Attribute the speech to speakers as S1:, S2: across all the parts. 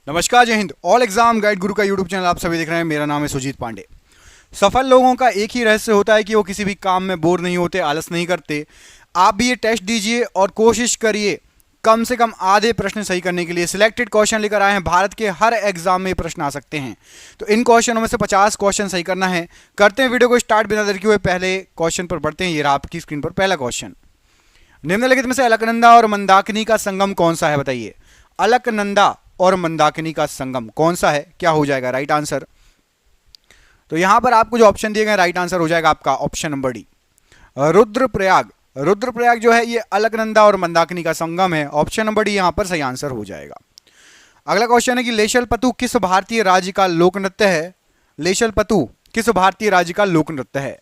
S1: नमस्कार, जय Hind. All exam guide गुरु का यूट्यूब चैनल आप सभी देख रहे हैं। मेरा नाम है सुजीत पांडे। सफल लोगों का एक ही रहस्य होता है कि वो किसी भी काम में बोर नहीं होते, आलस नहीं करते। आप भी ये टेस्ट दीजिए और कोशिश करिए कम से कम आधे प्रश्न सही करने के लिए। सिलेक्टेड क्वेश्चन लेकर आए हैं, भारत के हर एग्जाम में ये प्रश्न आ सकते हैं। तो इन क्वेश्चनों में से 50 क्वेश्चन सही करना है। करते हैं वीडियो को स्टार्ट बिना देर किए हुए। पहले क्वेश्चन पर बढ़ते हैं। ये रहा आपकी स्क्रीन पर पहला क्वेश्चन। निम्नलिखित में से अलकनंदा और मंदाकिनी का संगम कौन सा है? बताइए। अलकनंदा और मंदाकिनी का संगम कौन सा है? क्या हो जाएगा राइट आंसर? तो यहां पर आपको जो ऑप्शन दिए गए राइट आंसर हो जाएगा आपका option number D, Rudraprayag. Rudraprayag जो है ये अलकनंदा और मंदाकिनी का संगम है। ऑप्शन नंबर डी यहां पर सही आंसर हो जाएगा। अगला क्वेश्चन है कि लेशलपतु किस भारतीय राज्य का लोक नृत्य है? लेशलपतु किस भारतीय राज्य का लोक नृत्य है?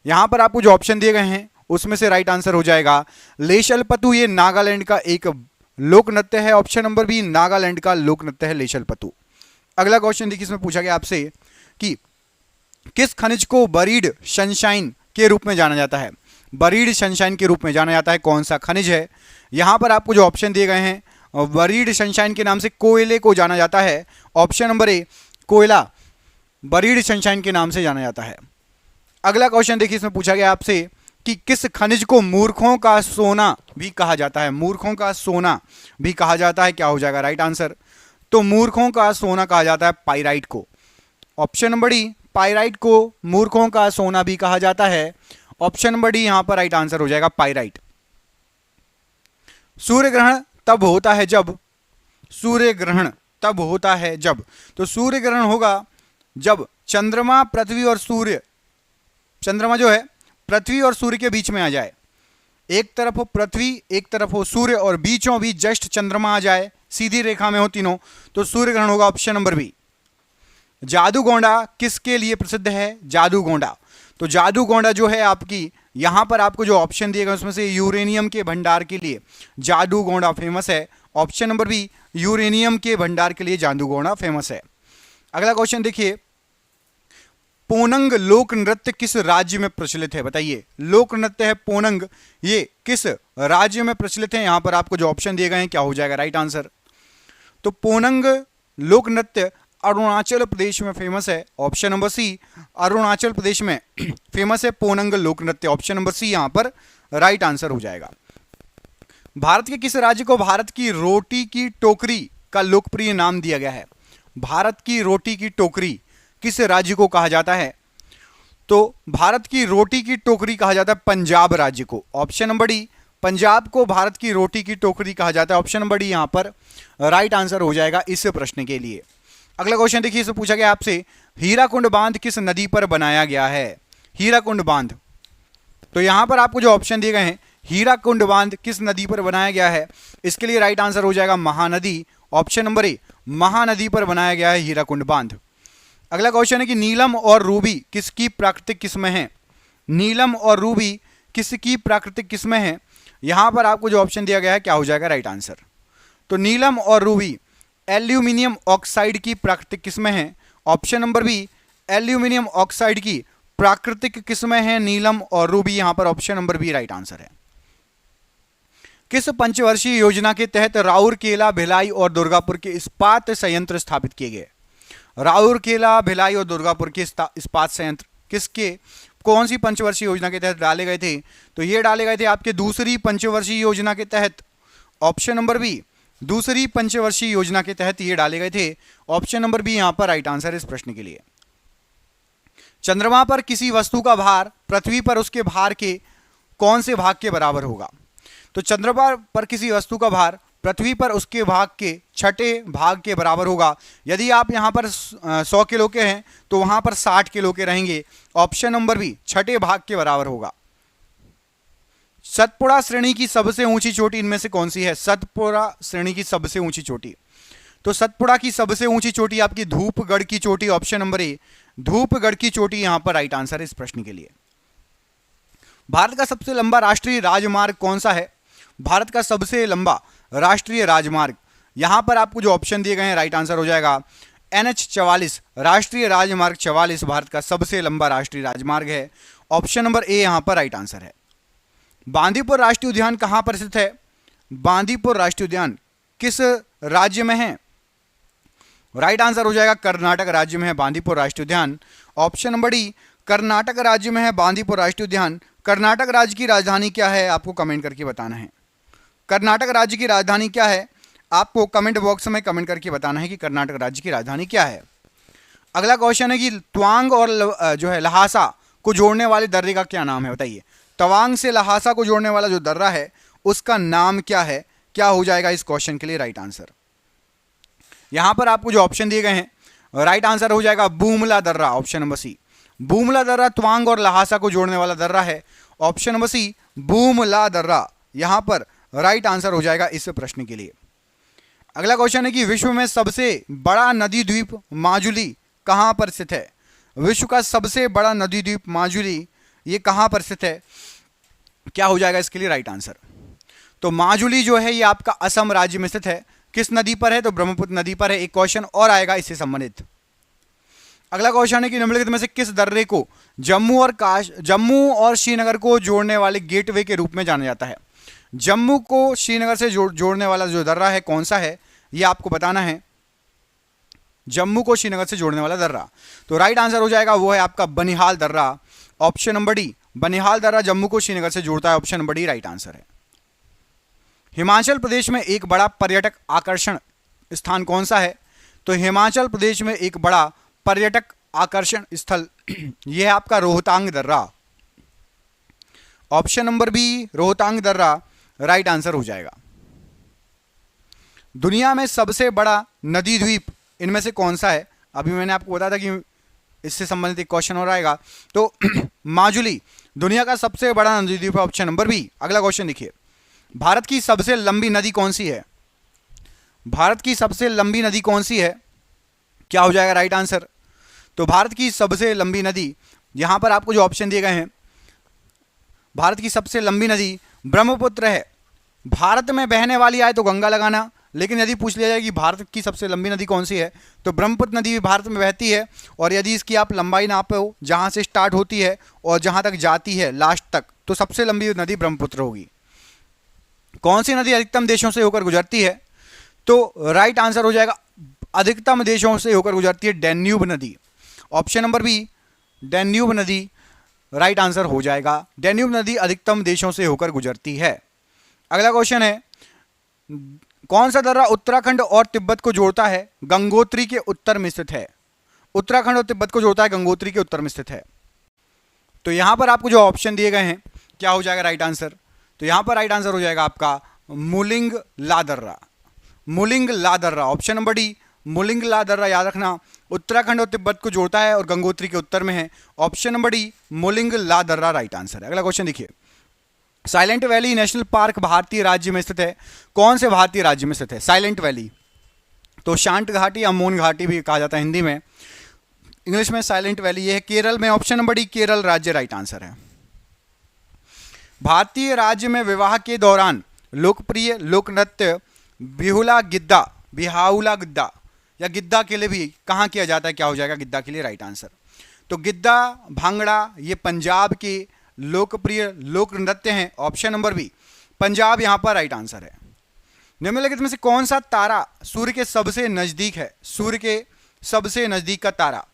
S1: यहां पर आपको जो ऑप्शन दिए गए हैं उसमें से राइट आंसर हो जाएगा लेशलपतु। ये नागालैंड का एक लोक नृत्य है। ऑप्शन नंबर बी, नागालैंड का लोक नृत्य है लेशलपतु। अगला क्वेश्चन देखिए, इसमें पूछा गया आपसे कि किस खनिज को बरीड सनशाइन के रूप में जाना जाता है? बरीड सनशाइन के रूप में जाना जाता है, कौन सा खनिज है? यहां पर आपको जो ऑप्शन दिए गए हैं बरीड सनशाइन के नाम से कोयले को जाना जाता है। ऑप्शन नंबर ए, कोयला बरीड सनशाइन के नाम से जाना जाता है। अगला क्वेश्चन देखिए, इसमें पूछा गया आपसे कि किस खनिज को मूर्खों का सोना भी कहा जाता है? मूर्खों का सोना भी कहा जाता है, क्या हो जाएगा राइट आंसर? तो मूर्खों का सोना कहा जाता है पाइराइट को। ऑप्शन नंबर डी, पाइराइट को मूर्खों का सोना भी कहा जाता है। ऑप्शन नंबर डी यहां पर राइट आंसर हो जाएगा पाइराइट। सूर्य ग्रहण तब होता है जब, सूर्य ग्रहण तब होता है जब, तो सूर्य ग्रहण होगा जब चंद्रमा पृथ्वी और सूर्य, चंद्रमा जो है पृथ्वी और सूर्य के बीच में आ जाए। एक तरफ हो पृथ्वी, एक तरफ हो सूर्य और बीचों बीच जस्ट चंद्रमा आ जाए, सीधी रेखा में हो तीनों, तो सूर्य ग्रहण होगा। Option number B. जादूगोंडा किसके लिए प्रसिद्ध है? जादूगोंडा, तो जादूगोंडा जो है आपकी, यहां पर आपको जो ऑप्शन दिए गए उसमें से यूरेनियम के भंडार के लिए जादूगोंडा फेमस है। ऑप्शन नंबर बी, यूरेनियम के भंडार के लिए जादूगोंडा फेमस है। अगला क्वेश्चन देखिए, पोनंग लोक नृत्य किस राज्य में प्रचलित है? बताइए। लोक नृत्य है पोनंग, ये किस राज्य में प्रचलित है? यहां पर आपको जो ऑप्शन दिए गए हैं क्या हो जाएगा राइट आंसर? तो पोनंग लोक नृत्य अरुणाचल प्रदेश में फेमस है। ऑप्शन नंबर सी, अरुणाचल प्रदेश में फेमस है पोनंग लोक नृत्य। ऑप्शन नंबर सी यहां पर राइट आंसर हो जाएगा। भारत के किस राज्य को भारत की रोटी की टोकरी का लोकप्रिय नाम दिया गया है? भारत की रोटी की टोकरी किस राज्य को कहा जाता है? तो भारत की रोटी की टोकरी कहा जाता है पंजाब राज्य को। ऑप्शन नंबर डी, पंजाब को भारत की रोटी की टोकरी कहा जाता है। ऑप्शन नंबर डी यहां पर राइट आंसर हो जाएगा इस प्रश्न के लिए। अगला क्वेश्चन देखिए, इसमें पूछा गया आपसे हीराकुंड बांध किस नदी पर बनाया गया है? हीराकुंड बांध, तो यहां पर आपको जो ऑप्शन दिए गए हैं हीराकुंड बांध किस नदी पर बनाया गया है, इसके लिए राइट आंसर हो जाएगा Mahanadi. Option number A, Mahanadi पर बनाया गया है हीराकुंड बांध। अगला क्वेश्चन है कि नीलम और रूबी किसकी प्राकृतिक किस्में हैं? नीलम और रूबी किसकी प्राकृतिक किस्में हैं? यहां पर आपको जो ऑप्शन दिया गया है क्या हो जाएगा राइट आंसर? तो नीलम और रूबी एल्यूमिनियम ऑक्साइड की प्राकृतिक किस्में हैं। Option number B, aluminium oxide की प्राकृतिक किस्में हैं नीलम और रूबी। यहां पर option number B right answer है। किस पंचवर्षीय योजना के तहत राउरकेला, भिलाई और दुर्गापुर के इस्पात संयंत्र स्थापित किए गए? राउरकेला, भिलाई और दुर्गापुर के इस्पात संयंत्र किसके, कौन सी पंचवर्षीय योजना के तहत डाले गए थे? तो ये डाले गए थे आपके दूसरी पंचवर्षीय योजना के तहत। ऑप्शन नंबर बी, दूसरी पंचवर्षीय योजना के तहत ये डाले गए थे। ऑप्शन नंबर बी यहां पर राइट आंसर है इस प्रश्न के लिए। चंद्रमा पर किसी वस्तु का भार पृथ्वी पर उसके भार के कौन से भाग के बराबर होगा? तो चंद्रमा पर किसी वस्तु का भार पृथ्वी पर उसके भाग के छठे भाग के बराबर होगा। यदि आप यहां पर 100 किलो के हैं तो वहां पर 60 किलो के रहेंगे। ऑप्शन नंबर बी, छठे भाग के बराबर होगा। सतपुड़ा श्रेणी की सबसे ऊंची चोटी इनमें से कौन सी है? सतपुड़ा श्रेणी की सबसे ऊंची चोटी, तो सतपुड़ा की सबसे ऊंची चोटी आपकी धूपगढ़ की चोटी। ऑप्शन नंबर ए, धूपगढ़ की चोटी यहां पर राइट आंसर है इस प्रश्न के लिए। भारत का सबसे लंबा राष्ट्रीय राजमार्ग कौन सा है? भारत का सबसे लंबा राष्ट्रीय राजमार्ग, यहां पर आपको जो ऑप्शन दिए गए हैं राइट आंसर हो जाएगा NH-44, राष्ट्रीय राजमार्ग 44 भारत का सबसे लंबा राष्ट्रीय राजमार्ग है। ऑप्शन नंबर ए यहां पर राइट आंसर है। बांदीपुर राष्ट्रीय उद्यान कहां पर स्थित है? बांदीपुर राष्ट्रीय उद्यान किस राज्य में है? राइट आंसर हो जाएगा कर्नाटक राज्य में है बांदीपुर राष्ट्रीय उद्यान। ऑप्शन नंबर डी, कर्नाटक राज्य में है बांदीपुर राष्ट्रीय उद्यान। कर्नाटक राज्य की राजधानी क्या है, आपको कमेंट करके बताना है। कर्नाटक राज्य की राजधानी क्या है, आपको कमेंट बॉक्स में कमेंट करके बताना है कि कर्नाटक राज्य की राजधानी क्या है। अगला क्वेश्चन है कि तवांग और जो है लहासा को जोड़ने वाले दर्रे का क्या नाम है, बताइए। तवांग से लहासा को जोड़ने वाला जो दर्रा है उसका नाम क्या है, क्या हो जाएगा इस क्वेश्चन के लिए राइट आंसर। यहां पर आपको जो ऑप्शन दिए गए हैं, राइट आंसर हो जाएगा बूमला दर्रा, ऑप्शन नंबर सी। बूमला दर्रा तवांग और लहासा को जोड़ने वाला दर्रा है, ऑप्शन नंबर सी बूमला दर्रा यहां पर राइट आंसर हो जाएगा इस प्रश्न के लिए। अगला क्वेश्चन है कि विश्व में सबसे बड़ा नदी द्वीप माजुली कहां पर स्थित है। विश्व का सबसे बड़ा नदी द्वीप माजुली ये कहां पर स्थित है, क्या हो जाएगा इसके लिए राइट आंसर। तो माजुली जो है ये आपका असम राज्य में स्थित है। किस नदी पर है, तो ब्रह्मपुत्र नदी पर है। एक क्वेश्चन और आएगा इससे संबंधित। अगला क्वेश्चन है कि निम्नलिखित में से किस दर्रे को जम्मू और श्रीनगर को जोड़ने वाले गेटवे के रूप में जाना जाता है। जम्मू को श्रीनगर से जोड़ने वाला जो दर्रा है कौन सा है, यह आपको बताना है। जम्मू को श्रीनगर से जोड़ने वाला दर्रा, तो राइट आंसर हो जाएगा वो है आपका बनिहाल दर्रा, ऑप्शन नंबर डी। बनिहाल दर्रा जम्मू को श्रीनगर से जोड़ता है, option number D right answer है। हिमाचल प्रदेश में एक बड़ा पर्यटक आकर्षण स्थान कौन सा है, तो हिमाचल प्रदेश में एक बड़ा पर्यटक आकर्षण स्थल यह है आपका रोहतांग दर्रा, ऑप्शन नंबर बी रोहतांग दर्रा राइट आंसर हो जाएगा। दुनिया में सबसे बड़ा नदी द्वीप इनमें से कौन सा है, अभी मैंने आपको बताया था कि इससे संबंधित एक क्वेश्चन और आएगा। तो माजुली दुनिया का सबसे बड़ा नदी द्वीप है, ऑप्शन नंबर बी। अगला क्वेश्चन देखिए, भारत की सबसे लंबी नदी कौन सी है। भारत की सबसे लंबी नदी कौन सी है, क्या हो जाएगा राइट आंसर। तो भारत की सबसे लंबी नदी, यहां पर आपको जो ऑप्शन दिए गए हैं, भारत की सबसे लंबी नदी ब्रह्मपुत्र है। भारत में बहने वाली आए तो गंगा लगाना, लेकिन यदि पूछ लिया जाए कि भारत की सबसे लंबी नदी कौन सी है, तो ब्रह्मपुत्र नदी भी भारत में बहती है। और यदि इसकी आप लंबाई नापो, जहां से स्टार्ट होती है और जहां तक जाती है लास्ट तक, तो सबसे लंबी नदी ब्रह्मपुत्र होगी। कौन सी नदी अधिकतम देशों से होकर गुजरती है, तो राइट आंसर हो जाएगा अधिकतम देशों से होकर गुजरती है डैन्यूब नदी, ऑप्शन नंबर बी डैन्यूब नदी राइट आंसर हो जाएगा। डैन्यूब नदी अधिकतम देशों से होकर गुजरती है। अगला क्वेश्चन है, कौन सा दर्रा उत्तराखंड और तिब्बत को जोड़ता है, गंगोत्री के उत्तर में स्थित है। उत्तराखंड और तिब्बत को जोड़ता है, गंगोत्री के उत्तर में स्थित है। तो यहां पर आपको जो ऑप्शन दिए गए हैं, क्या हो जाएगा राइट आंसर। तो यहां पर राइट आंसर हो जाएगा आपका मुलिंग ला दर्रा, मुलिंग ला दर्रा, ऑप्शन नंबर डी मुलिंग ला दर्रा। याद रखना, उत्तराखंड और तिब्बत को जोड़ता है और गंगोत्री के उत्तर में है, ऑप्शन नंबर डी मुलिंग ला दर्रा राइट आंसर है। अगला क्वेश्चन देखिए, साइलेंट वैली नेशनल पार्क भारतीय राज्य में स्थित है, कौन से भारतीय राज्य में स्थित है साइलेंट वैली। तो शांत घाटी या मौन घाटी भी कहा जाता है हिंदी में, इंग्लिश में साइलेंट वैली, ये है केरल में, ऑप्शन नंबर डी केरल राज्य राइट आंसर है। भारतीय राज्य में विवाह के दौरान लोकप्रिय लोक नृत्य बिहुला गिद्दा, बिहाउला गिद्दा या गिद्दा के लिए भी कहाँ किया जाता है, क्या हो जाएगा गिद्दा के लिए राइट आंसर। तो गिद्दा भांगड़ा ये पंजाब के लोकप्रिय लोक नृत्य हैं, ऑप्शन नंबर बी पंजाब यहां पर राइट आंसर है। निम्नलिखित में से कौन सा तारा सूर्य के सबसे नजदीक है, सूर्य के सबसे नजदीक का तारा।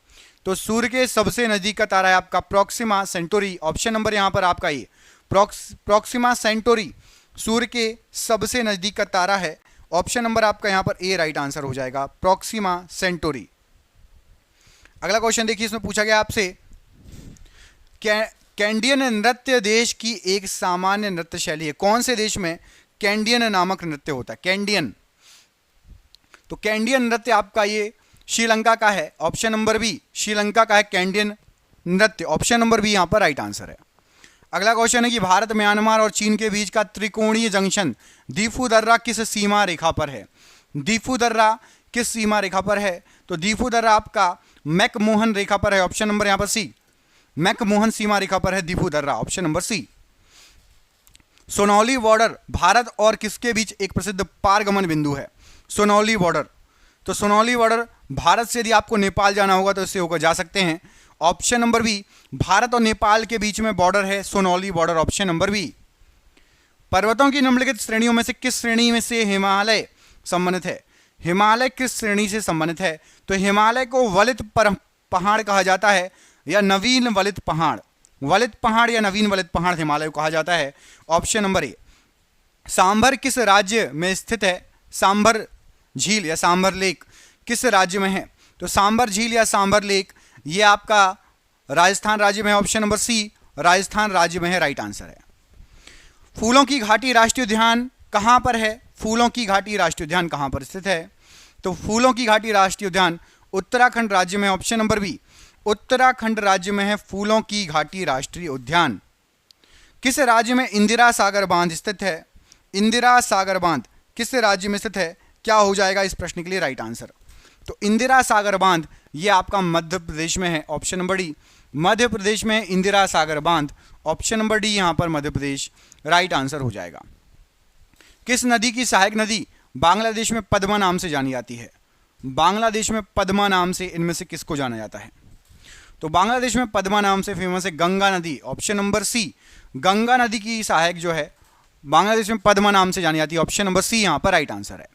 S1: तो सूर्य के सबसे नजदीक का तारा है आपका प्रोक्सिमा सेंटोरी, ऑप्शन नंबर यहां पर आपका ये प्रोक्सिमा सेंटोरी सूर्य के सबसे नजदीक का तारा है, ऑप्शन नंबर आपका यहां पर ए राइट आंसर हो जाएगा, प्रोक्सिमा सेंटोरी। अगला क्वेश्चन देखिए, इसमें पूछा गया आपसे, कैंडियन नृत्य देश की एक सामान्य नृत्य शैली है, कौन से देश में कैंडियन नामक नृत्य होता है, कैंडियन। तो कैंडियन नृत्य आपका ये श्रीलंका का है, ऑप्शन नंबर बी श्रीलंका का है कैंडियन नृत्य, ऑप्शन नंबर बी यहां पर राइट आंसर है। अगला क्वेश्चन है कि भारत म्यांमार और चीन के बीच का त्रिकोणीय जंक्शन दीफू दर्रा किस सीमा रेखा पर है। दीफू दर्रा किस सीमा रेखा पर है, तो दीफू दर्रा आपका मैकमोहन रेखा पर है, ऑप्शन नंबर यहां पर सी मैकमोहन सीमा रेखा पर है दीफू दर्रा, option number C. Sonauli border Bharat और किसके बीच एक प्रसिद्ध पारगमन बिंदु है, सोनौली बॉर्डर। तो सोनौली बॉर्डर भारत से यदि आपको नेपाल जाना होगा तो इससे होकर जा सकते हैं, ऑप्शन नंबर बी भारत और नेपाल के बीच में बॉर्डर है Sonauli border, option number B. पर्वतों की निम्नलिखित श्रेणियों में से किस श्रेणी में से हिमालय संबंधित है। हिमालय किस श्रेणी से संबंधित है? तो हिमालय को वलित पहाड़ कहा जाता है या नवीन वलित पहाड़? वलित पहाड़ या नवीन वलित पहाड़ हिमालय को कहा जाता है। Option number A. सांभर किस राज्य में स्थित है? सांभर झील या सांभर लेक किस राज्य में है? तो सांभर झील या सांभर लेक ये आपका राजस्थान राज्य में है। ऑप्शन नंबर सी, राजस्थान राज्य में है, राइट आंसर है। फूलों की घाटी राष्ट्रीय उद्यान कहां पर है? फूलों की घाटी राष्ट्रीय उद्यान कहां पर स्थित है? तो फूलों की घाटी राष्ट्रीय उद्यान उत्तराखंड राज्य में। ऑप्शन नंबर बी, उत्तराखंड राज्य में है फूलों की घाटी राष्ट्रीय उद्यान। किस राज्य में इंदिरा सागर बांध स्थित है? इंदिरा सागर बांध किस राज्य में स्थित है? क्या हो जाएगा इस प्रश्न के लिए राइट आंसर? तो इंदिरा सागर बांध ये आपका मध्य प्रदेश में है। Option number D, Madhya Pradesh में इंदिरा सागर बांध। ऑप्शन नंबर डी यहां पर मध्य प्रदेश राइट आंसर हो जाएगा। किस नदी की सहायक नदी बांग्लादेश में पद्मा नाम से जानी जाती है? बांग्लादेश में पद्मा नाम से इनमें से किसको जाना जाता है? तो बांग्लादेश में पद्मा नाम से फेमस है गंगा नदी। ऑप्शन नंबर सी, गंगा नदी की सहायक जो है बांग्लादेश में पद्मा नाम से जानी जाती है। ऑप्शन नंबर सी यहां पर राइट आंसर है।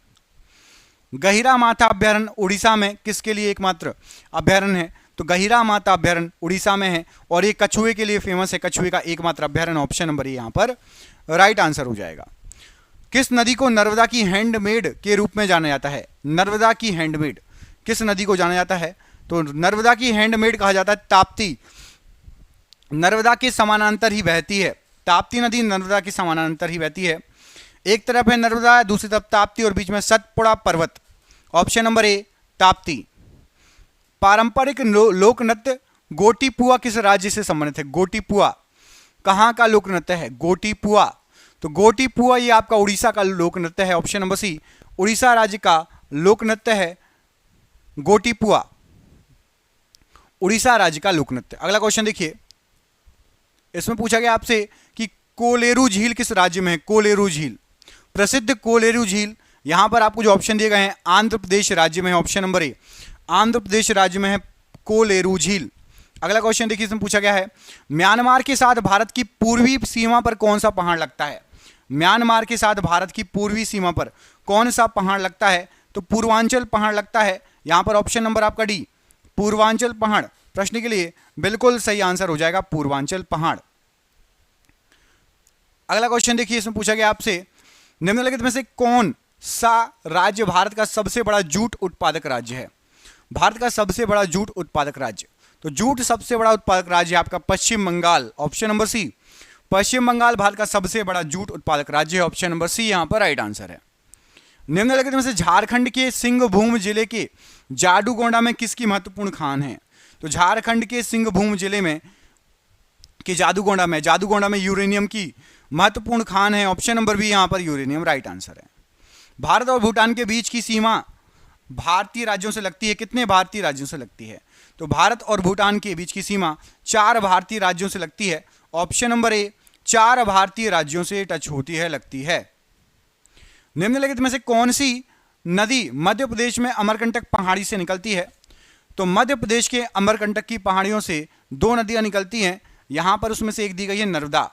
S1: गहिरा माथा अभ्यारण्य उड़ीसा में किसके लिए एकमात्र अभ्यारण्य है? तो गहिरा माता अभ्यारण्य उड़ीसा में है और ये कछुए के लिए फेमस है, कछुए का एकमात्र अभ्यारण्य। ऑप्शन नंबर यहां पर राइट आंसर हो जाएगा। किस नदी को नर्मदा की हैंडमेड के रूप में जाना जाता है? नर्मदा की हैंडमेड किस नदी को जाना जाता है? तो नर्मदा की हैंडमेड कहा जाता है ताप्ती। नर्मदा के समानांतर ही बहती है। ताप्ती नदी नर्मदा के समानांतर ही बहती है। एक तरफ है नर्मदा, दूसरी तरफ ताप्ती और बीच में सतपुड़ा पर्वत। Option number A, Tapti. पारंपरिक लोक नृत्य गोटीपुआ किस राज्य से संबंधित है? गोटीपुआ कहां का लोक नृत्य है? गोटीपुआ, तो गोटीपुआ ये आपका उड़ीसा का लोक नृत्य है। ऑप्शन नंबर सी, उड़ीसा राज्य का लोक नृत्य है गोटीपुआ, उड़ीसा राज्य का लोक नृत्य। अगला क्वेश्चन देखिए, इसमें पूछा गया आपसे कि कोलेरू झील किस राज्य में है? कोलेरू झील, प्रसिद्ध कोलेरू झील, यहां पर आपको जो ऑप्शन दिए गए हैं आंध्र प्रदेश राज्य में है। Option number A, Andhra Pradesh राज्य में है कोलेरू झील। अगला क्वेश्चन देखिए, इसमें पूछा गया है म्यांमार के साथ भारत की पूर्वी सीमा पर कौन सा पहाड़ लगता है? म्यांमार के साथ भारत की पूर्वी सीमा पर कौन सा पहाड़ लगता है? तो पूर्वांचल पहाड़ लगता है। यहां पर ऑप्शन नंबर आपका डी, पूर्वांचल पहाड़ प्रश्न के लिए बिल्कुल सही आंसर हो जाएगा, पूर्वांचल पहाड़। अगला क्वेश्चन देखिए, इसमें पूछा गया आपसे निम्नलिखित में से कौन सा राज्य भारत का सबसे बड़ा जूट उत्पादक राज्य है? भारत का सबसे बड़ा जूट उत्पादक राज्य, तो जूट सबसे बड़ा उत्पादक राज्य आपका पश्चिम बंगाल। ऑप्शन नंबर सी, पश्चिम बंगाल भारत का सबसे बड़ा जूट उत्पादक राज्य है। ऑप्शन नंबर सी यहां पर राइट आंसर है। निम्नलिखित में से झारखंड के सिंहभूम जिले के जादूगोंडा में किसकी महत्वपूर्ण खान है? तो झारखंड के सिंहभूम जिले में कि जादूगोंडा में यूरेनियम की महत्वपूर्ण खान है। ऑप्शन नंबर बी यहां पर यूरेनियम राइट आंसर है। भारत और भूटान के बीच की सीमा भारतीय राज्यों से लगती है, कितने भारतीय राज्यों से लगती है? तो भारत और भूटान के बीच की सीमा 4 भारतीय राज्यों से लगती है। ऑप्शन नंबर ए, 4 भारतीय राज्यों से टच होती है, लगती है। निम्नलिखित में से कौन सी नदी मध्य प्रदेश में अमरकंटक पहाड़ी से निकलती है? तो मध्य प्रदेश के अमरकंटक की पहाड़ियों से 2 नदियां निकलती हैं। यहां पर उसमें से एक दी गई है नर्मदा,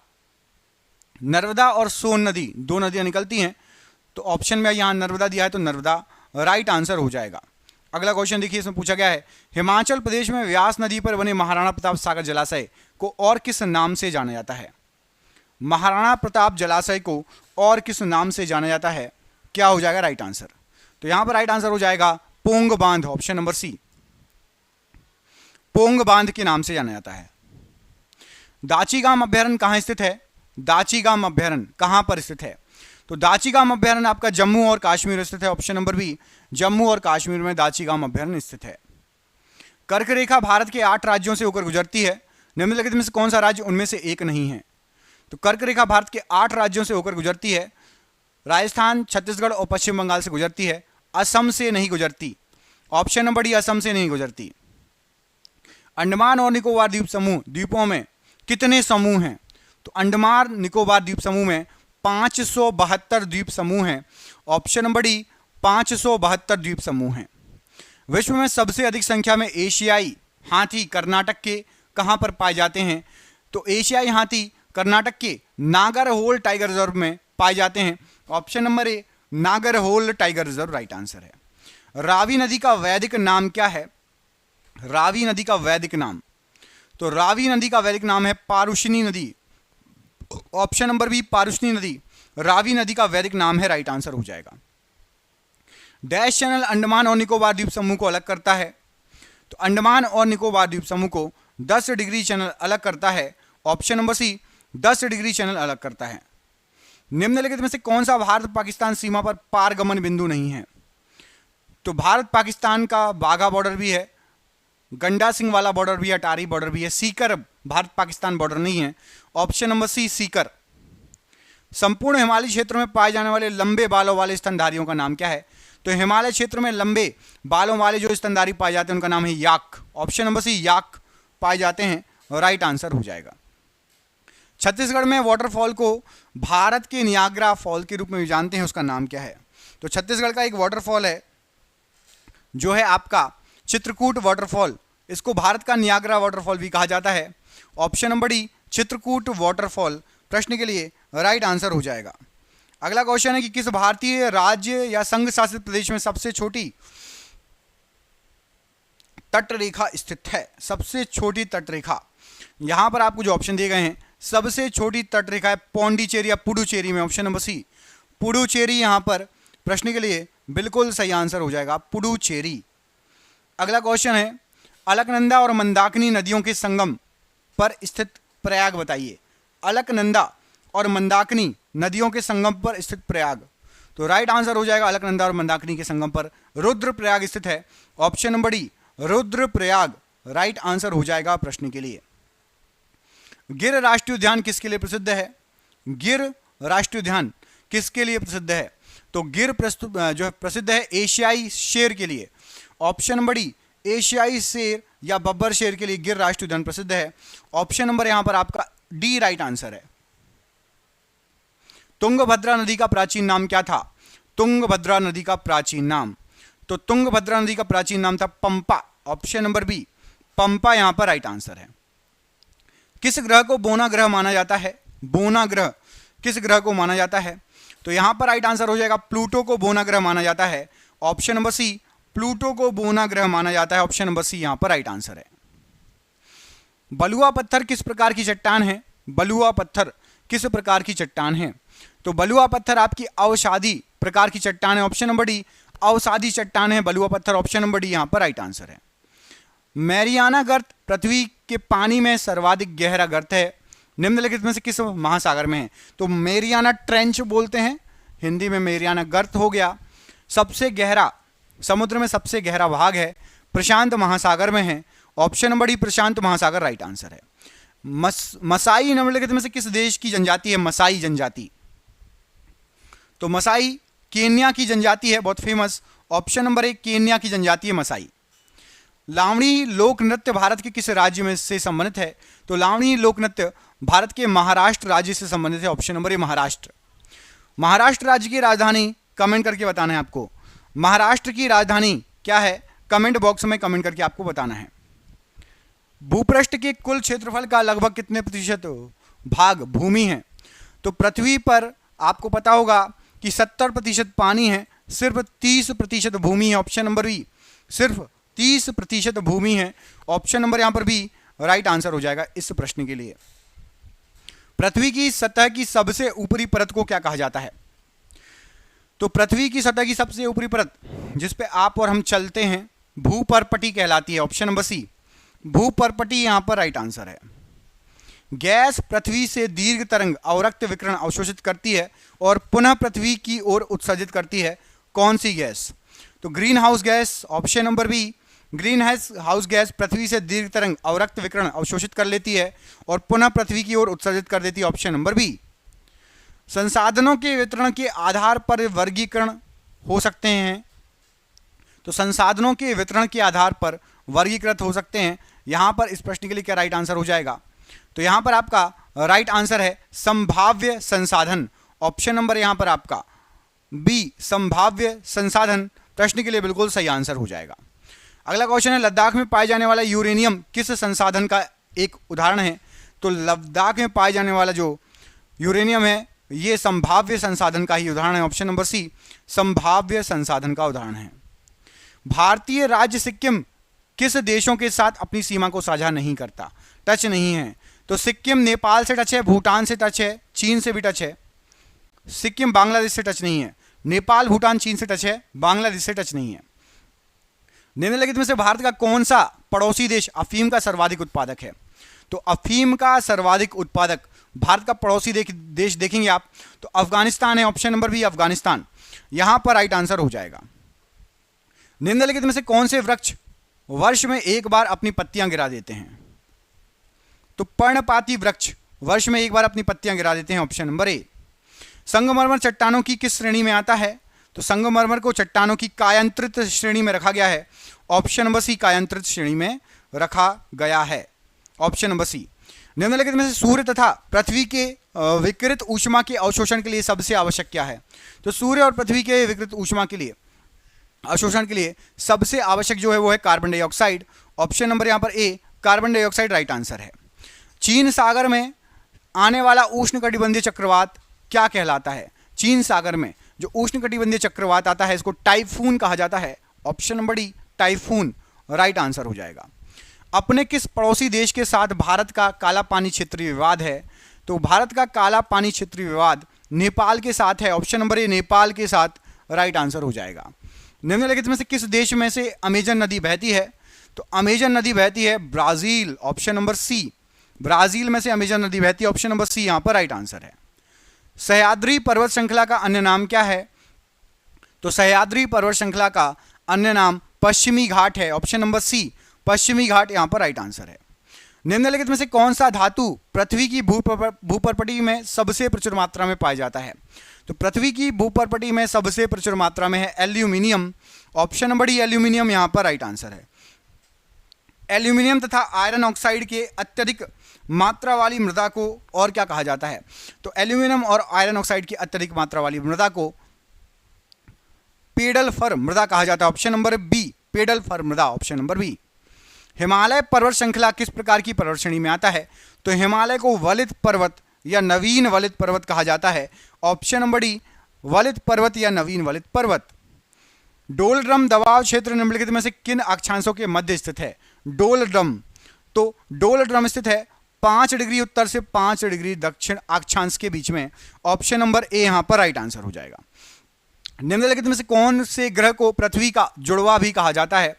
S1: नर्मदा और सोन नदी 2 नदियां निकलती हैं। तो ऑप्शन में यहां नर्मदा दिया है, तो नर्मदा राइट आंसर हो जाएगा। अगला क्वेश्चन देखिए, इसमें पूछा गया है हिमाचल प्रदेश में व्यास नदी पर बने महाराणा प्रताप सागर जलाशय को और किस नाम से जाना जाता है? महाराणा प्रताप जलाशय को और किस नाम से जाना जाता है? क्या हो जाएगा राइट आंसर? तो यहां पर राइट आंसर हो जाएगा पोंग बांध। ऑप्शन नंबर सी, पोंग बांध के नाम से जाना जाता है। दाचीगाम अभ्यारण्य कहां स्थित है? दाचीगाम अभ्यारण्य कहां पर स्थित है? तो दाचीगाम अभ्यारण्य आपका जम्मू और कश्मीर में स्थित है। ऑप्शन नंबर बी, जम्मू और कश्मीर में दाचीगाम अभ्यारण्य स्थित है। कर्क रेखा भारत के 8 राज्यों से होकर गुजरती है। निम्नलिखित में से कौन सा राज्य उनमें से एक नहीं है? तो कर्क रेखा भारत के 8 राज्यों से होकर गुजरती है। राजस्थान, छत्तीसगढ़ और पश्चिम बंगाल से गुजरती है, असम से नहीं गुजरती। ऑप्शन नंबर डी, असम से नहीं गुजरती। अंडमान और निकोबार द्वीप समूह द्वीपों में कितने समूह हैं? तो अंडमान निकोबार द्वीप समूह में 572 द्वीप समूह हैं। ऑप्शन नंबर डी, 572 द्वीप समूह हैं। विश्व में सबसे अधिक संख्या में एशियाई हाथी कर्नाटक के कहां पर पाए जाते हैं? तो एशियाई हाथी कर्नाटक के नागरहोल टाइगर रिजर्व में पाए जाते हैं। Option number A, Nagarhole tiger reserve right answer है। रावी नदी का वैदिक नाम क्या है? रावी नदी का वैदिक नाम, तो रावी नदी का वैदिक नाम है पारुषणी नदी। ऑप्शन नंबर बी पारुषणी नदी रावी नदी का वैदिक नाम है, राइट आंसर हो जाएगा। डैश चैनल अंडमान और निकोबार द्वीप समूह को अलग करता है? तो अंडमान और निकोबार द्वीप समूह को 10 डिग्री चैनल अलग करता है। Option number C 10 degree channel अलग करता है। निम्नलिखित में से कौन सा भारत पाकिस्तान सीमा पर पारगमन बिंदु नहीं है? तो भारत पाकिस्तान का बाघा बॉर्डर भी है, गंडा सिंह वाला बॉर्डर भी है, अटारी बॉर्डर भी है, सीकर भारत पाकिस्तान बॉर्डर नहीं है। Option number C Sikar. संपूर्ण हिमालय क्षेत्र में पाए जाने वाले लंबे बालों वाले स्तनधारियों का नाम क्या है? तो हिमालय क्षेत्र में लंबे बालों वाले जो स्तनधारी पाए जाते हैं उनका नाम है याक। ऑप्शन नंबर सी याक पाए जाते हैं, राइट आंसर हो जाएगा। छत्तीसगढ़ में वाटरफॉल को भारत के नियाग्रा फॉल के रूप में जानते हैं, उसका नाम क्या है? तो छत्तीसगढ़ का एक वाटरफॉल है जो है आपका चित्रकूट वाटरफॉल, इसको भारत का नियाग्रा वाटरफॉल भी कहा जाता है। Option number D Chitrakoot waterfall प्रश्न के लिए राइट आंसर हो जाएगा। अगला क्वेश्चन है कि किस भारतीय राज्य या संघ शासित प्रदेश में सबसे छोटी तटरेखा स्थित है? सबसे छोटी तटरेखा, यहां पर आपको जो ऑप्शन दिए गए हैं, सबसे छोटी तटरेखा है पौंडीचेरी या पुडुचेरी में। ऑप्शन नंबर सी पुडुचेरी यहां पर प्रश्न के लिए बिल्कुल सही आंसर हो जाएगा, पुडुचेरी। अगला क्वेश्चन है अलकनंदा और मंदाकिनी नदियों के संगम पर स्थित प्रयाग बताइए। अलकनंदा और मंदाकिनी नदियों के संगम पर स्थित प्रयाग, तो राइट आंसर हो जाएगा अलकनंदा और मंदाकिनी के संगम पर रुद्रप्रयाग स्थित है। Option number D Rudraprayag right answer हो जाएगा प्रश्न के लिए। गिर राष्ट्रीय उद्यान किसके लिए प्रसिद्ध है? गिर राष्ट्रीय उद्यान किसके लिए प्रसिद्ध है? तो गिर जो है प्रसिद्ध है एशियाई शेर के लिए। ऑप्शन नंबर डी एशियाई शेर या बब्बर शेर के लिए गिर राष्ट्रीय उद्यान प्रसिद्ध है। ऑप्शन नंबर यहां पर आपका डी राइट आंसर है। तुंगभद्रा नदी का प्राचीन नाम क्या था? तुंगभद्रा नदी का प्राचीन नाम, तो तुंगभद्रा नदी का प्राचीन नाम था पंपा। ऑप्शन नंबर बी पंपा यहां पर राइट आंसर है। किस ग्रह को बोना ग्रह माना जाता है? बोना ग्रह किस ग्रह को माना जाता है? तो यहां पर राइट आंसर हो जाएगा प्लूटो को बोना ग्रह माना जाता है। ऑप्शन नंबर सी प्लूटो को बोना ग्रह माना जाता है। ऑप्शन नंबर सी यहां पर राइट आंसर है। बलुआ पत्थर किस प्रकार की चट्टान है? बलुआ पत्थर किस प्रकार की चट्टान है? तो बलुआ पत्थर आपकी अवसादी प्रकार की चट्टान है। ऑप्शन नंबर डी अवसादी चट्टान है बलुआ पत्थर। ऑप्शन नंबर डी यहां पर राइट आंसर है। मैरियाना गर्त पृथ्वी के पानी में सर्वाधिक गहरा गर्त है, निम्नलिखित में से किस महासागर में है? तो मैरियाना ट्रेंच बोलते हैं हिंदी में, मैरियाना गर्त हो गया। सबसे गहरा समुद्र में सबसे गहरा भाग है प्रशांत महासागर में है। ऑप्शन नंबर डी प्रशांत महासागर राइट आंसर है। मसाई निम्नलिखित में से किस देश की जनजाति है? मसाई जनजाति, तो मसाई केन्या की जनजाति है, बहुत फेमस। ऑप्शन नंबर एक केन्या की जनजाति है मसाई। लावणी लोक नृत्य भारत के किस राज्य में से संबंधित है? तो लावणी लोक नृत्य भारत के महाराष्ट्र राज्य से संबंधित है। Option number A Maharashtra. Maharashtra राज्य की राजधानी कमेंट करके बताना है आपको। महाराष्ट्र की राजधानी क्या है? कमेंट बॉक्स में कमेंट करके आपको बताना है। भूपृष्ठ के कुल क्षेत्रफल का लगभग कितने प्रतिशत भाग भूमि है? तो पृथ्वी पर आपको पता होगा कि 70% पानी है, सिर्फ 30% भूमि है। ऑप्शन नंबर बी सिर्फ 30% भूमि है। ऑप्शन नंबर यहां पर भी राइट आंसर हो जाएगा इस प्रश्न के लिए। पृथ्वी की सतह की सबसे ऊपरी परत को क्या कहा जाता है? तो पृथ्वी की सतह की सबसे ऊपरी परत जिस पे आप और हम चलते हैं भूपर्पटी कहलाती है। ऑप्शन नंबर सी भूपर्पटी यहां पर राइट आंसर है। गैस पृथ्वी से दीर्घ तरंग अवरक्त विकिरण अवशोषित करती है और पुनः पृथ्वी की ओर उत्सर्जित करती है, कौन सी गैस? तो greenhouse gas. Option number B greenhouse gas पृथ्वी से दीर्घ तरंग अवरक्त विकिरण अवशोषित कर लेती है और पुनः पृथ्वी की ओर उत्सर्जित कर देती है। Option number B. संसाधनों के वितरण के आधार पर वर्गीकरण हो सकते हैं, तो संसाधनों के वितरण के आधार पर वर्गीकृत हो सकते हैं। यहां पर इस प्रश्न के लिए क्या राइट आंसर हो जाएगा? तो यहां पर आपका राइट आंसर है संभाव्य संसाधन। ऑप्शन नंबर यहां पर आपका बी संभाव्य संसाधन प्रश्न के लिए बिल्कुल सही आंसर हो जाएगा। अगला क्वेश्चन है लद्दाख में पाए जाने वाला यूरेनियम किस संसाधन का एक उदाहरण है? तो लद्दाख में पाए जाने वाला जो यूरेनियम है ये संभाव्य संसाधन का ही उदाहरण है। ऑप्शन नंबर सी संभाव्य संसाधन का उदाहरण है। भारतीय राज्य सिक्किम किस देशों के साथ अपनी सीमा को साझा नहीं करता, टच नहीं है? तो सिक्किम नेपाल से टच है, भूटान से टच है, चीन से भी टच है। सिक्किम बांग्लादेश से टच नहीं है। नेपाल, भूटान, चीन से टच है, बांग्लादेश से टच नहीं है। निम्नलिखित में से भारत का कौन सा पड़ोसी देश अफीम का सर्वाधिक उत्पादक है? तो अफीम का सर्वाधिक उत्पादक भारत का पड़ोसी देश देखेंगे आप तो अफगानिस्तान है। ऑप्शन नंबर बी अफगानिस्तान यहां पर राइट आंसर हो जाएगा। निम्नलिखित में से कौन से वृक्ष वर्ष में एक बार अपनी पत्तियां गिरा देते हैं? तो पर्णपाती वृक्ष वर्ष में एक बार अपनी पत्तियां गिरा देते हैं। Option number A. संगमरमर चट्टानों की किस श्रेणी में आता है? तो संगमरमर को चट्टानों की कायांतरित श्रेणी में रखा गया है। ऑप्शन नंबर सी कायांतरित श्रेणी में रखा गया है। Option number C. निम्नलिखित में से सूर्य तथा पृथ्वी के विकिरित ऊष्मा के अवशोषण के लिए सबसे आवश्यक क्या है? तो सूर्य और पृथ्वी के विकिरित ऊष्मा के लिए अवशोषण के लिए सबसे आवश्यक जो है वो है कार्बन डाइऑक्साइड। ऑप्शन नंबर यहां पर ए कार्बन डाइऑक्साइड राइट आंसर है। चीन सागर में आने वाला उष्णकटिबंधीय चक्रवात क्या कहलाता है? चीन सागर में जो उष्णकटिबंधीय चक्रवात आता है इसको टाइफून कहा जाता है। Option number D typhoon right answer हो जाएगा। अपने किस पड़ोसी देश के साथ भारत का काला पानी क्षेत्रीय विवाद है? तो भारत का काला पानी क्षेत्रीय विवाद नेपाल के साथ है। ऑप्शन नंबर ए नेपाल के साथ राइट आंसर हो जाएगा। निम्नलिखित में से किस देश में से अमेजन नदी बहती है? तो अमेजन नदी बहती है Brazil. Option number C Brazil में से अमेजन नदी बहती है। ऑप्शन नंबर सी यहां पर राइट आंसर है। सह्याद्री पर्वत श्रृंखला का अन्य नाम क्या है? तो सह्याद्री पर्वत श्रृंखला का अन्य नाम पश्चिमी घाट है। ऑप्शन नंबर सी पश्चिमी घाट यहां पर राइट आंसर है। निम्नलिखित में से कौन सा धातु पृथ्वी की भूपर्पटी में सबसे प्रचुर मात्रा में पाया जाता है? तो पृथ्वी की भूपर्पटी में सबसे प्रचुर मात्रा में है aluminium. Option number D aluminium यहां पर राइट आंसर है। एल्यूमिनियम तथा आयरन ऑक्साइड के अत्यधिक मात्रा वाली मृदा को और क्या कहा जाता है? तो एल्यूमिनियम और आयरन ऑक्साइड की अत्यधिक मात्रा वाली मृदा को पेडल फर मृदा कहा जाता है। ऑप्शन नंबर बी पेडल फर मृदा। Option number B. हिमालय पर्वत श्रृंखला किस प्रकार की पर्वत श्रेणी में आता है? तो हिमालय को वलित पर्वत या नवीन वलित पर्वत कहा जाता है। ऑप्शन नंबर डी वलित पर्वत या नवीन वलित पर्वत। डोलड्रम दबाव क्षेत्र निम्नलिखित में से किन अक्षांशों के मध्य स्थित है? डोलड्रम तो डोलड्रम स्थित है 5 डिग्री उत्तर से 5 डिग्री दक्षिण अक्षांश के बीच में। ऑप्शन नंबर ए यहां पर राइट आंसर हो जाएगा। निम्नलिखित में से कौन से ग्रह को पृथ्वी का जुड़वा भी कहा जाता है?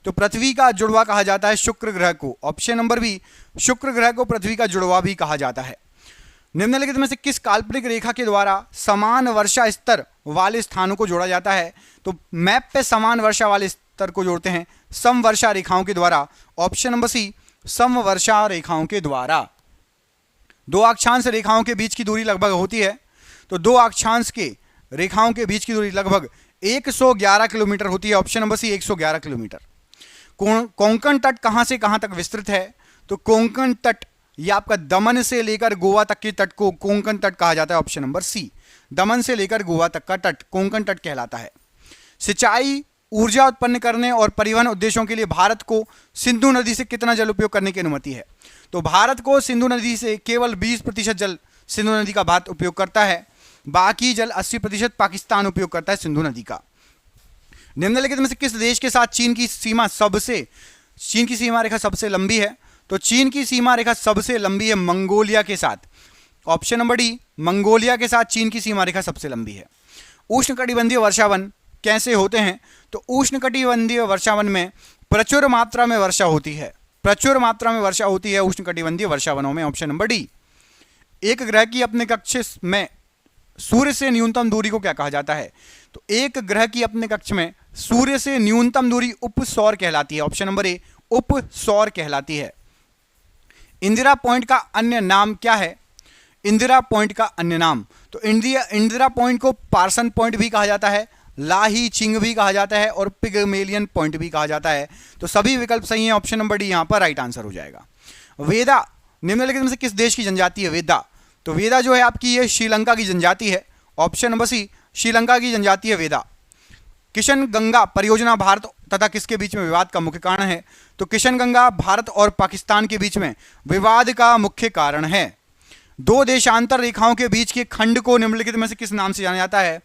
S1: तो पृथ्वी का जुड़वा कहा जाता है शुक्र ग्रह को। ऑप्शन नंबर बी शुक्र ग्रह को पृथ्वी का जुड़वा भी कहा जाता है। निम्नलिखित में से किस काल्पनिक रेखा के द्वारा समान वर्षा स्तर वाले स्थानों को जोड़ा जाता है? तो मैप पे समान वर्षा वाले स्तर को जोड़ते हैं समवर्षा रेखाओं के द्वारा। ऑप्शन नंबर सी समवर्षा रेखाओं के द्वारा। दो अक्षांश रेखाओं के बीच की दूरी लगभग होती है। तो दो अक्षांश के रेखाओं के बीच की दूरी लगभग 111 किलोमीटर होती है। Option number C 111 kilometre. Konkan तट कहां से कहां तक विस्तृत है? तो कोंकण तट यह आपका दमन से लेकर गोवा तक के तट को कोंकण तट कहा जाता है। ऑप्शन नंबर सी दमन से लेकर गोवा तक का तट कोंकण तट कहलाता है। सिंचाई, ऊर्जा उत्पन्न करने और परिवहन उद्देश्यों के लिए भारत को सिंधु नदी से कितना जल उपयोग करने की अनुमति है? तो भारत को सिंधु नदी से केवल 20% जल सिंधु नदी का भारत उपयोग करता है। बाकी जल 80% पाकिस्तान उपयोग करता है सिंधु नदी का। निम्नलिखित में से किस देश के साथ चीन की सीमा रेखा सबसे लंबी है? तो चीन की सीमा रेखा सबसे लंबी है मंगोलिया के साथ। ऑप्शन नंबर डी मंगोलिया के साथ चीन की सीमा रेखा सबसे लंबी है। उष्णकटिबंधीय वर्षावन कैसे होते हैं? तो उष्णकटिबंधीय वर्षावन में प्रचुर मात्रा में वर्षा होती है। प्रचुर मात्रा में वर्षा होती है उष्णकटिबंधीय वर्षावनों में। Option number D. एक ग्रह की अपने कक्ष में सूर्य से न्यूनतम दूरी को क्या कहा जाता है? तो एक ग्रह की अपने कक्ष में सूर्य से न्यूनतम दूरी उपसौर कहलाती है। ऑप्शन नंबर ए उपसौर कहलाती है। इंदिरा पॉइंट का अन्य नाम क्या है? इंदिरा पॉइंट का अन्य नाम तो इंदिरा पॉइंट को पार्सन पॉइंट भी कहा जाता है, लाही चिंग भी कहा जाता है और पिगमेलियन पॉइंट भी कहा जाता है। तो सभी विकल्प सही हैं। ऑप्शन नंबर डी यहां पर राइट आंसर हो जाएगा। वेदा निम्नलिखित में से किस देश की जनजाति है? वेदा तो वेदा जो है आपकी ये श्रीलंका की जनजाति है। ऑप्शन नंबर सी श्रीलंका की जनजाति है वेदा। किशन गंगा परियोजना भारत तथा किसके बीच में विवाद का मुख्य कारण है? तो किशन गंगा भारत और पाकिस्तान के बीच में विवाद का मुख्य कारण है। दो देशांतर रेखाओं के बीच के खंड को निम्नलिखित में से किस नाम से जाना जाता है?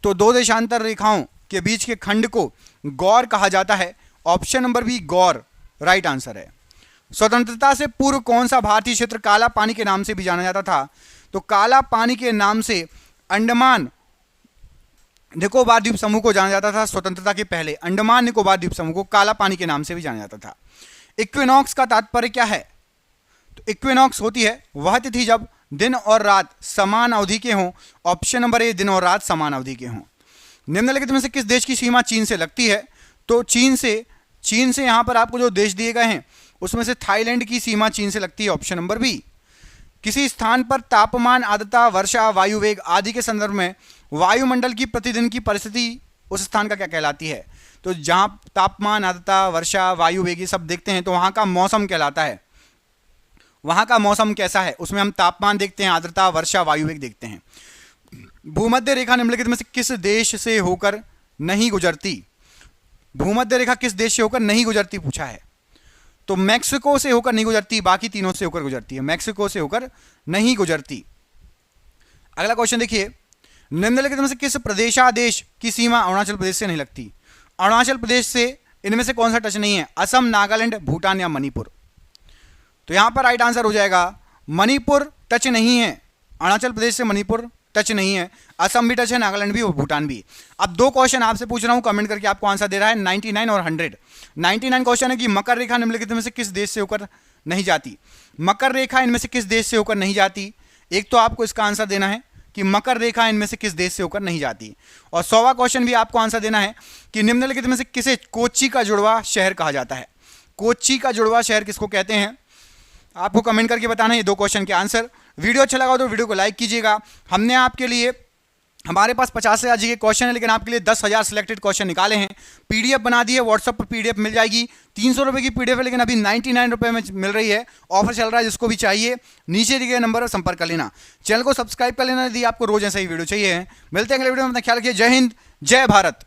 S1: तो दो देशांतर रेखाओं के बीच के खंड को गौर कहा जाता है। ऑप्शन नंबर बी गौर राइट आंसर है। स्वतंत्रता से पूर्व कौन सा भारतीय क्षेत्र काला पानी के नाम से भी जाना जाता था? तो काला पानी के नाम से अंडमान निकोबार द्वीप समूह को जाना जाता था। स्वतंत्रता के पहले अंडमान निकोबार द्वीप समूह को काला पानी के नाम से भी जाना जाता था। इक्विनॉक्स का तात्पर्य क्या है? तो इक्विनॉक्स होती है वह तिथि जब दिन और रात समान अवधि के हों। ऑप्शन नंबर ए दिन और रात समान अवधि के हों। निम्नलिखित में से किस देश की सीमा चीन से लगती है? तो चीन से यहां पर आपको जो देश दिए गए हैं उसमें से थाईलैंड की सीमा चीन से लगती है। Option number B. किसी स्थान पर तापमान, आर्द्रता, वर्षा, वायु वेग आदि के संदर्भ में वायुमंडल की प्रतिदिन की परिस्थिति उस स्थान का क्या कहलाती है? तो जहां तापमान, आर्द्रता, वर्षा, वायु वेग ये सब देखते हैं तो वहां का मौसम कहलाता है। वहां का मौसम कैसा है उसमें हम तापमान देखते हैं, आर्द्रता, वर्षा, वायु वेग देखते हैं। भूमध्य रेखा निम्नलिखित में से किस देश से होकर नहीं गुजरती? भूमध्य रेखा किस देश से होकर नहीं गुजरती पूछा है। तो मैक्सिको से होकर नहीं गुजरती, बाकी तीनों से होकर गुजरती है। मैक्सिको से होकर नहीं गुजरती। अगला क्वेश्चन देखिए, निम्नलिखित में से किस प्रदेशादेश की सीमा अरुणाचल प्रदेश से नहीं लगती? अरुणाचल प्रदेश से इनमें से कौन सा टच नहीं है? असम, नागालैंड, भूटान या मणिपुर? तो यहां पर राइट आंसर हो जाएगा मणिपुर टच नहीं है। अरुणाचल प्रदेश से मणिपुर टच नहीं है। असम भी टच है, नागालैंड भी और भूटान भी। अब दो क्वेश्चन आपसे पूछ रहा हूं, कमेंट करके आपको आंसर दे रहा है 99 और 100। 99 क्वेश्चन है कि मकर रेखा निम्नलिखित में से किस देश से होकर नहीं जाती? मकर रेखा इनमें से किस देश से होकर नहीं जाती? एक तो आपको इसका आंसर देना है कि मकर रेखा इनमें से किस देश से होकर नहीं जाती। और 100वां क्वेश्चन भी आपको आंसर देना है कि निम्नलिखित में से किसे कोच्चि का जुड़वा शहर कहा जाता है? कोच्चि का जुड़वा शहर किसको कहते हैं? आपको कमेंट करके बताना है ये दो क्वेश्चन के आंसर। वीडियो अच्छा लगा तो वीडियो को लाइक कीजिएगा। हमने आपके लिए, हमारे पास 50,000 जी के क्वेश्चन है लेकिन आपके लिए 10,000 सिलेक्टेड क्वेश्चन निकाले हैं। पीडीएफ बना दी है, व्हाट्सएप पर पीडीएफ मिल जाएगी। 300 रुपये की पीडीएफ है लेकिन अभी 99 रुपये में मिल रही है। ऑफर चल रहा है, जिसको भी चाहिए नीचे दिए गए नंबर पर संपर्क कर लेना। चैनल को सब्सक्राइब कर लेना यदि आपको रोज ऐसा ही वीडियो चाहिए। मिलते हैं अगले वीडियो में, अपना ख्याल रखिए। जय हिंद, जय भारत।